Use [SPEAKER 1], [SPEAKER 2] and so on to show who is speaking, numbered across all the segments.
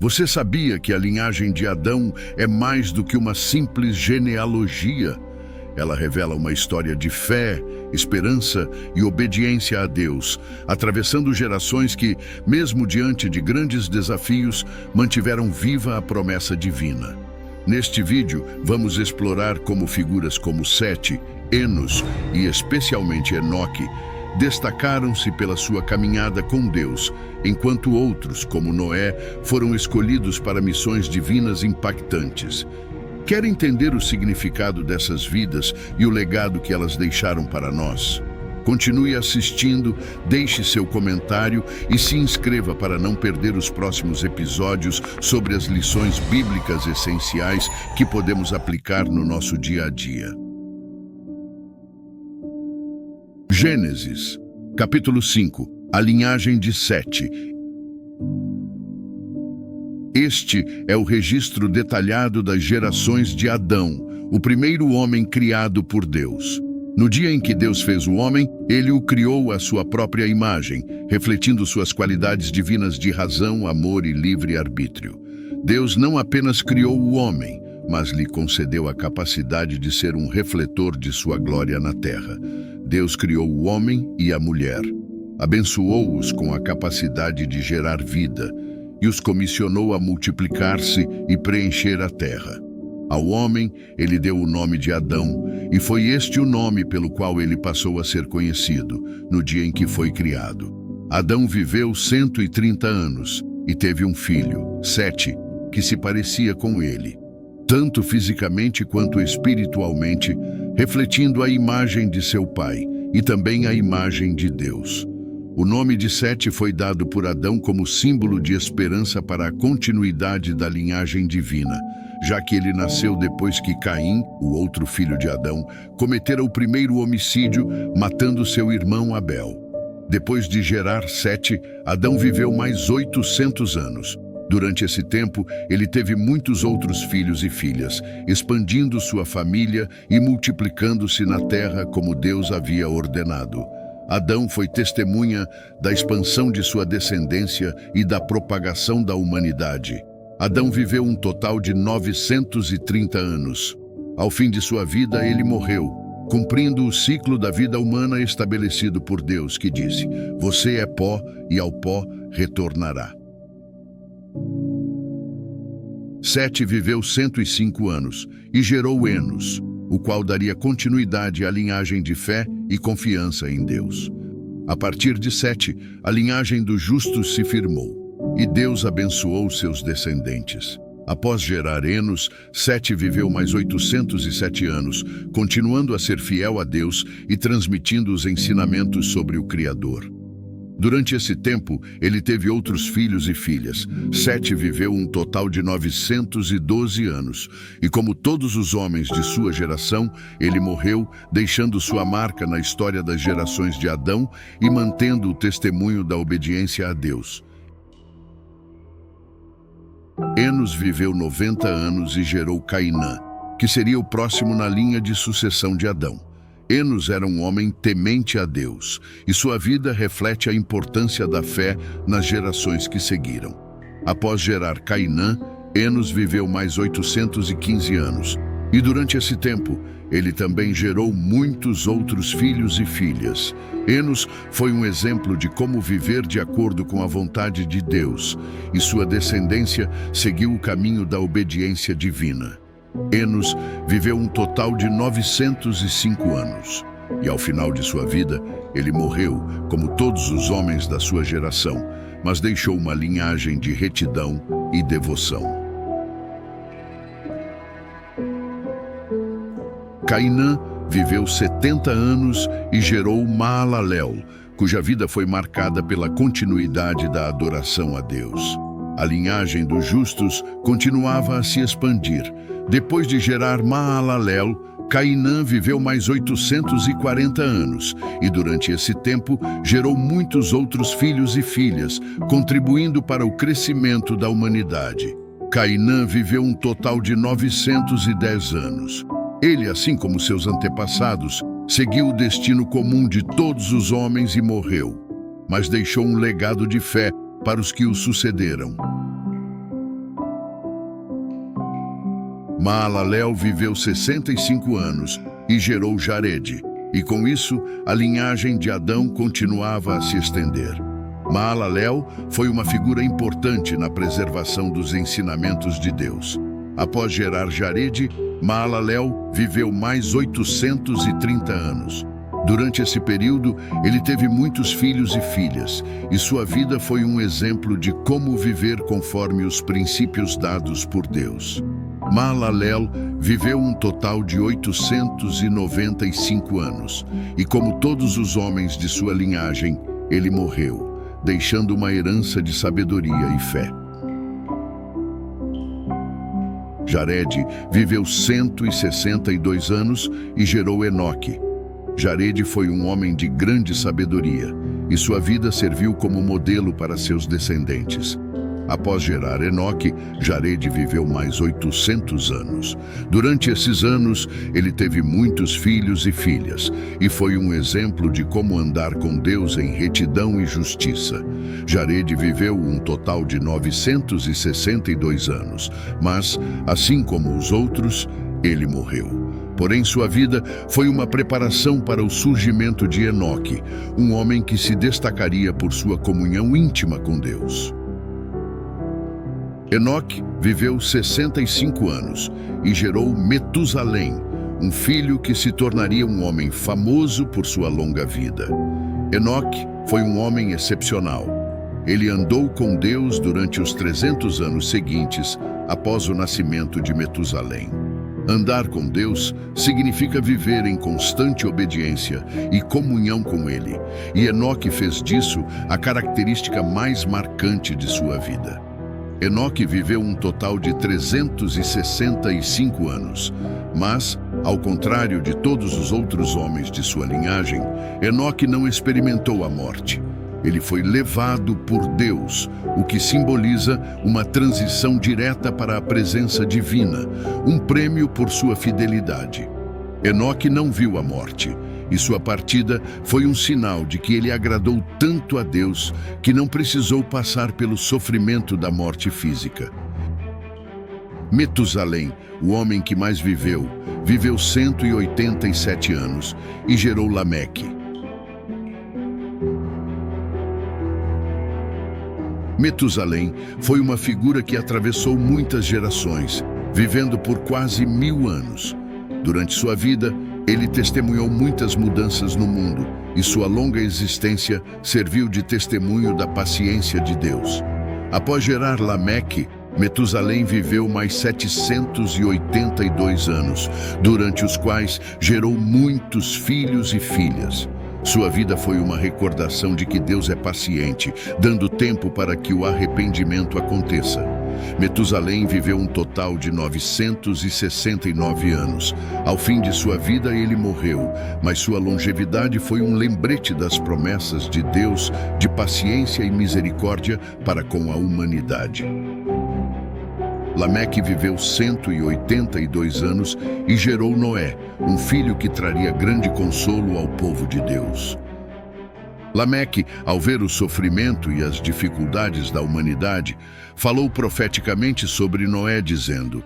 [SPEAKER 1] Você sabia que a linhagem de Adão é mais do que uma simples genealogia? Ela revela uma história de fé, esperança e obediência a Deus, atravessando gerações que, mesmo diante de grandes desafios, mantiveram viva a promessa divina. Neste vídeo, vamos explorar como figuras como Sete, Enos e especialmente Enoque destacaram-se pela sua caminhada com Deus, enquanto outros, como Noé, foram escolhidos para missões divinas impactantes. Quer entender o significado dessas vidas e o legado que elas deixaram para nós? Continue assistindo, deixe seu comentário e se inscreva para não perder os próximos episódios sobre as lições bíblicas essenciais que podemos aplicar no nosso dia a dia. Gênesis, capítulo 5, a linhagem de Sete. Este é o registro detalhado das gerações de Adão, o primeiro homem criado por Deus. No dia em que Deus fez o homem, ele o criou à sua própria imagem, refletindo suas qualidades divinas de razão, amor e livre-arbítrio. Deus não apenas criou o homem, mas lhe concedeu a capacidade de ser um refletor de sua glória na terra. Deus criou o homem e a mulher, abençoou-os com a capacidade de gerar vida e os comissionou a multiplicar-se e preencher a terra. Ao homem, ele deu o nome de Adão, e foi este o nome pelo qual ele passou a ser conhecido, no dia em que foi criado. Adão viveu 130 anos e teve um filho, Sete, que se parecia com ele, tanto fisicamente quanto espiritualmente, refletindo a imagem de seu pai e também a imagem de Deus. O nome de Sete foi dado por Adão como símbolo de esperança para a continuidade da linhagem divina, já que ele nasceu depois que Caim, o outro filho de Adão, cometera o primeiro homicídio, matando seu irmão Abel. Depois de gerar Sete, Adão viveu mais 800 anos. Durante esse tempo, ele teve muitos outros filhos e filhas, expandindo sua família e multiplicando-se na terra como Deus havia ordenado. Adão foi testemunha da expansão de sua descendência e da propagação da humanidade. Adão viveu um total de 930 anos. Ao fim de sua vida, ele morreu, cumprindo o ciclo da vida humana estabelecido por Deus, que disse: "Você é pó e ao pó retornará." Sete viveu 105 anos e gerou Enos, o qual daria continuidade à linhagem de fé e confiança em Deus. A partir de Sete, a linhagem dos justos se firmou, e Deus abençoou seus descendentes. Após gerar Enos, Sete viveu mais 807 anos, continuando a ser fiel a Deus e transmitindo os ensinamentos sobre o Criador. Durante esse tempo, ele teve outros filhos e filhas. Sete viveu um total de 912 anos, e como todos os homens de sua geração, ele morreu, deixando sua marca na história das gerações de Adão e mantendo o testemunho da obediência a Deus. Enos viveu 90 anos e gerou Cainã, que seria o próximo na linha de sucessão de Adão. Enos era um homem temente a Deus, e sua vida reflete a importância da fé nas gerações que seguiram. Após gerar Cainã, Enos viveu mais 815 anos, e durante esse tempo, ele também gerou muitos outros filhos e filhas. Enos foi um exemplo de como viver de acordo com a vontade de Deus, e sua descendência seguiu o caminho da obediência divina. Enos viveu um total de 905 anos, e ao final de sua vida, ele morreu, como todos os homens da sua geração, mas deixou uma linhagem de retidão e devoção. Cainã viveu 70 anos e gerou Maalalel, cuja vida foi marcada pela continuidade da adoração a Deus. A linhagem dos justos continuava a se expandir. Depois de gerar Maalalel, Cainã viveu mais 840 anos e durante esse tempo gerou muitos outros filhos e filhas, contribuindo para o crescimento da humanidade. Cainã viveu um total de 910 anos. Ele, assim como seus antepassados, seguiu o destino comum de todos os homens e morreu, mas deixou um legado de fé para os que o sucederam. Maalalel viveu 65 anos e gerou Jarede, e com isso a linhagem de Adão continuava a se estender. Maalalel foi uma figura importante na preservação dos ensinamentos de Deus. Após gerar Jarede, Maalalel viveu mais 830 anos. Durante esse período, ele teve muitos filhos e filhas, e sua vida foi um exemplo de como viver conforme os princípios dados por Deus. Maalalel viveu um total de 895 anos, e como todos os homens de sua linhagem, ele morreu, deixando uma herança de sabedoria e fé. Jarede viveu 162 anos e gerou Enoque. Jarede foi um homem de grande sabedoria, e sua vida serviu como modelo para seus descendentes. Após gerar Enoque, Jarede viveu mais 800 anos. Durante esses anos, ele teve muitos filhos e filhas, e foi um exemplo de como andar com Deus em retidão e justiça. Jarede viveu um total de 962 anos, mas, assim como os outros, ele morreu. Porém, sua vida foi uma preparação para o surgimento de Enoque, um homem que se destacaria por sua comunhão íntima com Deus. Enoque viveu 65 anos e gerou Metusalém, um filho que se tornaria um homem famoso por sua longa vida. Enoque foi um homem excepcional. Ele andou com Deus durante os 300 anos seguintes após o nascimento de Metusalém. Andar com Deus significa viver em constante obediência e comunhão com Ele, e Enoque fez disso a característica mais marcante de sua vida. Enoque viveu um total de 365 anos, mas, ao contrário de todos os outros homens de sua linhagem, Enoque não experimentou a morte. Ele foi levado por Deus, o que simboliza uma transição direta para a presença divina, um prêmio por sua fidelidade. Enoque não viu a morte, e sua partida foi um sinal de que ele agradou tanto a Deus que não precisou passar pelo sofrimento da morte física. Metusalém, o homem que mais viveu 187 anos e gerou Lameque. Metusalém foi uma figura que atravessou muitas gerações, vivendo por quase 1000 anos. Durante sua vida, ele testemunhou muitas mudanças no mundo, e sua longa existência serviu de testemunho da paciência de Deus. Após gerar Lameque, Metusalém viveu mais 782 anos, durante os quais gerou muitos filhos e filhas. Sua vida foi uma recordação de que Deus é paciente, dando tempo para que o arrependimento aconteça. Metusalém viveu um total de 969 anos. Ao fim de sua vida, ele morreu, mas sua longevidade foi um lembrete das promessas de Deus de paciência e misericórdia para com a humanidade. Lameque viveu 182 anos e gerou Noé, um filho que traria grande consolo ao povo de Deus. Lameque, ao ver o sofrimento e as dificuldades da humanidade, falou profeticamente sobre Noé, dizendo: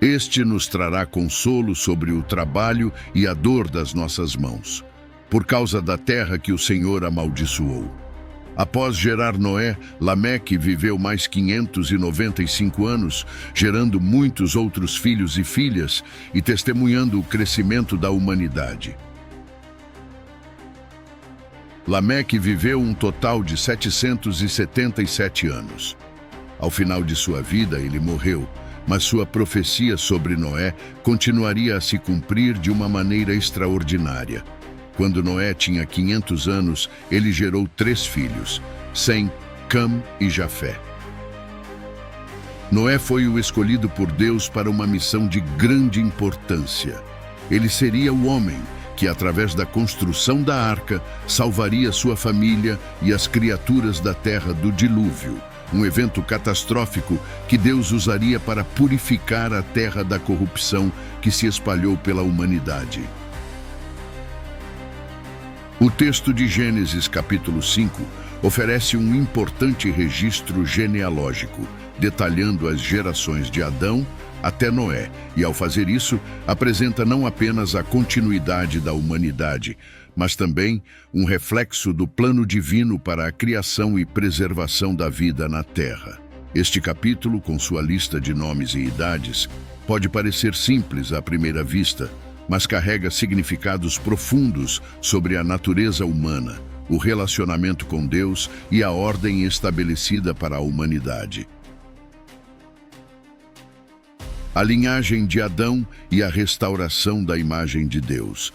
[SPEAKER 1] "Este nos trará consolo sobre o trabalho e a dor das nossas mãos, por causa da terra que o Senhor amaldiçoou." Após gerar Noé, Lameque viveu mais 595 anos, gerando muitos outros filhos e filhas e testemunhando o crescimento da humanidade. Lameque viveu um total de 777 anos. Ao final de sua vida, ele morreu, mas sua profecia sobre Noé continuaria a se cumprir de uma maneira extraordinária. Quando Noé tinha 500 anos, ele gerou 3 filhos, Sem, Cam e Jafé. Noé foi o escolhido por Deus para uma missão de grande importância. Ele seria o homem que, através da construção da arca, salvaria sua família e as criaturas da terra do dilúvio, um evento catastrófico que Deus usaria para purificar a terra da corrupção que se espalhou pela humanidade. O texto de Gênesis capítulo 5 oferece um importante registro genealógico, detalhando as gerações de Adão até Noé, e ao fazer isso, apresenta não apenas a continuidade da humanidade, mas também um reflexo do plano divino para a criação e preservação da vida na Terra. Este capítulo, com sua lista de nomes e idades, pode parecer simples à primeira vista, mas carrega significados profundos sobre a natureza humana, o relacionamento com Deus e a ordem estabelecida para a humanidade. A linhagem de Adão e a restauração da imagem de Deus.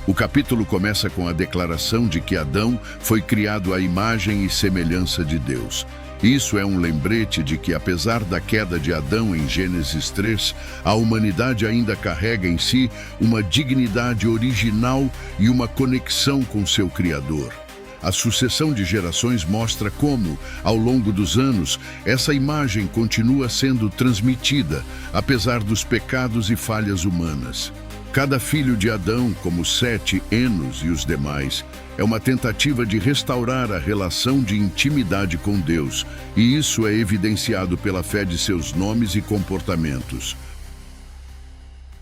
[SPEAKER 1] O capítulo começa com a declaração de que Adão foi criado à imagem e semelhança de Deus. Isso é um lembrete de que, apesar da queda de Adão em Gênesis 3, a humanidade ainda carrega em si uma dignidade original e uma conexão com seu Criador. A sucessão de gerações mostra como, ao longo dos anos, essa imagem continua sendo transmitida, apesar dos pecados e falhas humanas. Cada filho de Adão, como Sete, Enos e os demais, é uma tentativa de restaurar a relação de intimidade com Deus, e isso é evidenciado pela fé de seus nomes e comportamentos.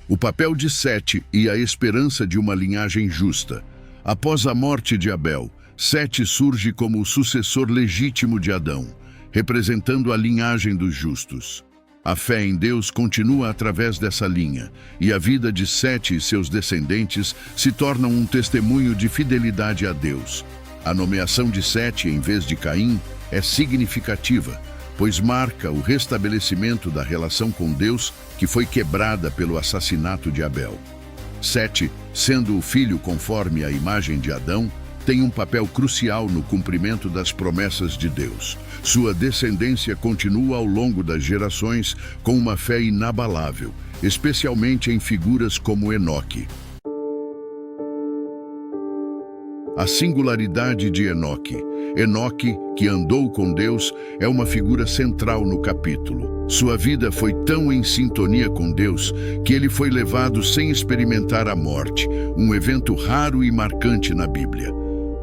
[SPEAKER 1] O papel de Sete e a esperança de uma linhagem justa. Após a morte de Abel, Sete surge como o sucessor legítimo de Adão, representando a linhagem dos justos. A fé em Deus continua através dessa linha, e a vida de Sete e seus descendentes se tornam um testemunho de fidelidade a Deus. A nomeação de Sete em vez de Caim é significativa, pois marca o restabelecimento da relação com Deus que foi quebrada pelo assassinato de Abel. Sete, sendo o filho conforme a imagem de Adão, tem um papel crucial no cumprimento das promessas de Deus. Sua descendência continua ao longo das gerações com uma fé inabalável, especialmente em figuras como Enoque. A singularidade de Enoque. Enoque, que andou com Deus, é uma figura central no capítulo. Sua vida foi tão em sintonia com Deus que ele foi levado sem experimentar a morte, um evento raro e marcante na Bíblia.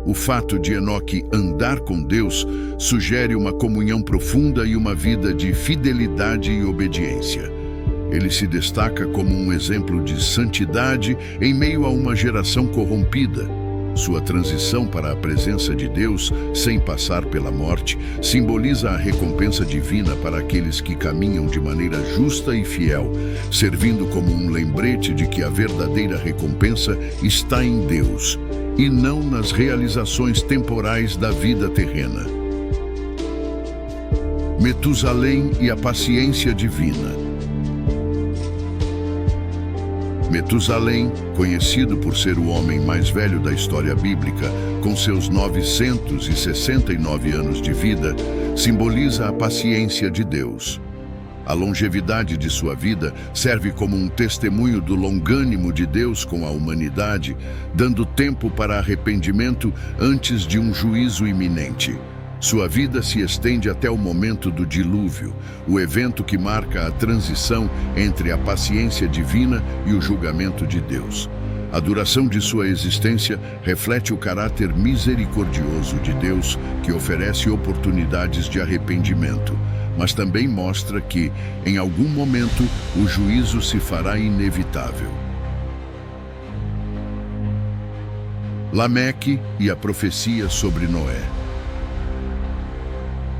[SPEAKER 1] O fato de Enoque andar com Deus sugere uma comunhão profunda e uma vida de fidelidade e obediência. Ele se destaca como um exemplo de santidade em meio a uma geração corrompida. Sua transição para a presença de Deus, sem passar pela morte, simboliza a recompensa divina para aqueles que caminham de maneira justa e fiel, servindo como um lembrete de que a verdadeira recompensa está em Deus e não nas realizações temporais da vida terrena. Metusalém e a paciência divina. Metusalém, conhecido por ser o homem mais velho da história bíblica, com seus 969 anos de vida, simboliza a paciência de Deus. A longevidade de sua vida serve como um testemunho do longânimo de Deus com a humanidade, dando tempo para arrependimento antes de um juízo iminente. Sua vida se estende até o momento do dilúvio, o evento que marca a transição entre a paciência divina e o julgamento de Deus. A duração de sua existência reflete o caráter misericordioso de Deus, que oferece oportunidades de arrependimento, mas também mostra que, em algum momento, o juízo se fará inevitável. Lameque e a profecia sobre Noé.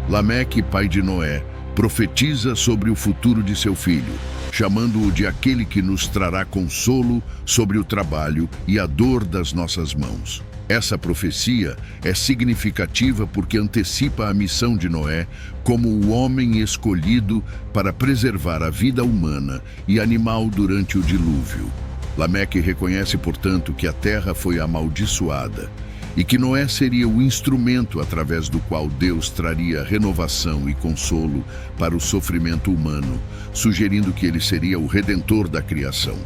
[SPEAKER 1] Lameque, pai de Noé, profetiza sobre o futuro de seu filho, chamando-o de aquele que nos trará consolo sobre o trabalho e a dor das nossas mãos. Essa profecia é significativa porque antecipa a missão de Noé como o homem escolhido para preservar a vida humana e animal durante o dilúvio. Lameque reconhece, portanto, que a terra foi amaldiçoada e que Noé seria o instrumento através do qual Deus traria renovação e consolo para o sofrimento humano, sugerindo que ele seria o redentor da criação.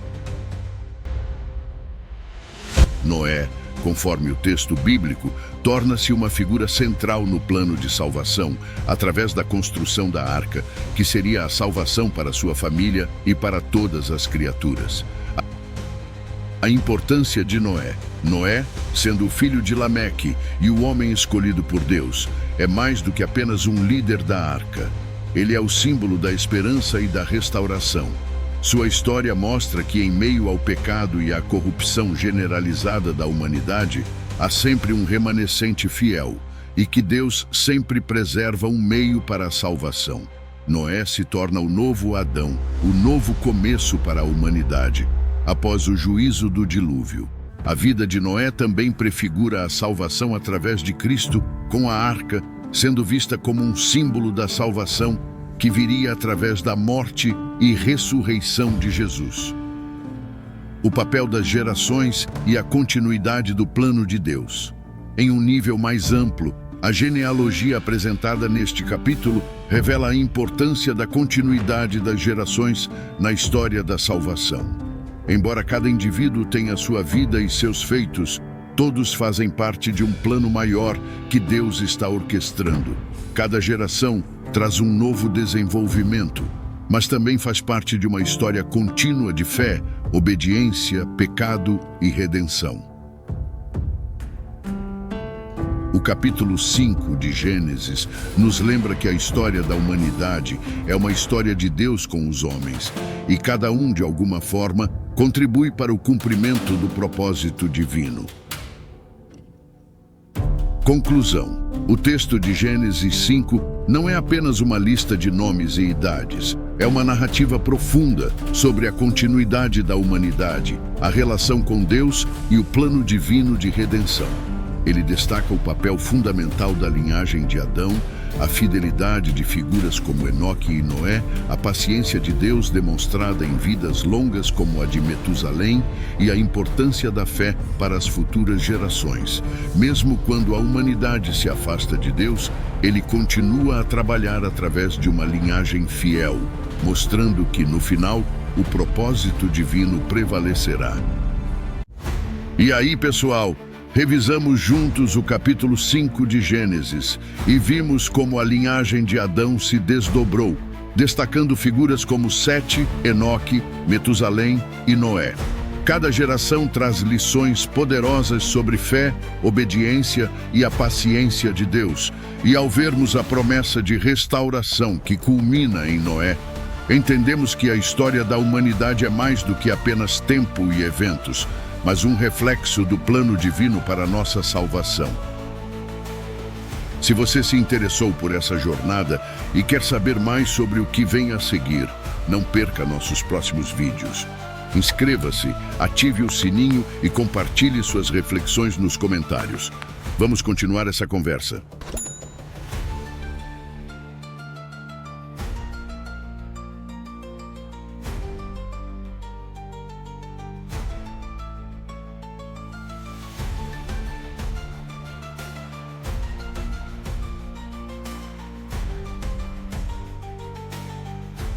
[SPEAKER 1] Noé, conforme o texto bíblico, torna-se uma figura central no plano de salvação, através da construção da arca, que seria a salvação para sua família e para todas as criaturas. A importância de Noé. Noé, sendo o filho de Lameque e o homem escolhido por Deus, é mais do que apenas um líder da arca. Ele é o símbolo da esperança e da restauração. Sua história mostra que, em meio ao pecado e à corrupção generalizada da humanidade, há sempre um remanescente fiel e que Deus sempre preserva um meio para a salvação. Noé se torna o novo Adão, o novo começo para a humanidade, após o juízo do dilúvio. A vida de Noé também prefigura a salvação através de Cristo com a arca, sendo vista como um símbolo da salvação que viria através da morte e ressurreição de Jesus. O papel das gerações e a continuidade do plano de Deus. Em um nível mais amplo, a genealogia apresentada neste capítulo revela a importância da continuidade das gerações na história da salvação. Embora cada indivíduo tenha sua vida e seus feitos, todos fazem parte de um plano maior que Deus está orquestrando. Cada geração traz um novo desenvolvimento, mas também faz parte de uma história contínua de fé, obediência, pecado e redenção. O capítulo 5 de Gênesis nos lembra que a história da humanidade é uma história de Deus com os homens, e cada um, de alguma forma, contribui para o cumprimento do propósito divino. Conclusão. O texto de Gênesis 5 não é apenas uma lista de nomes e idades. É uma narrativa profunda sobre a continuidade da humanidade, a relação com Deus e o plano divino de redenção. Ele destaca o papel fundamental da linhagem de Adão, a fidelidade de figuras como Enoque e Noé, a paciência de Deus demonstrada em vidas longas como a de Metusalém e a importância da fé para as futuras gerações. Mesmo quando a humanidade se afasta de Deus, ele continua a trabalhar através de uma linhagem fiel, mostrando que, no final, o propósito divino prevalecerá. E aí, pessoal? Revisamos juntos o capítulo 5 de Gênesis e vimos como a linhagem de Adão se desdobrou, destacando figuras como Sete, Enoque, Metusalém e Noé. Cada geração traz lições poderosas sobre fé, obediência e a paciência de Deus. E ao vermos a promessa de restauração que culmina em Noé, entendemos que a história da humanidade é mais do que apenas tempo e eventos, mas um reflexo do plano divino para a nossa salvação. Se você se interessou por essa jornada e quer saber mais sobre o que vem a seguir, não perca nossos próximos vídeos. Inscreva-se, ative o sininho e compartilhe suas reflexões nos comentários. Vamos continuar essa conversa.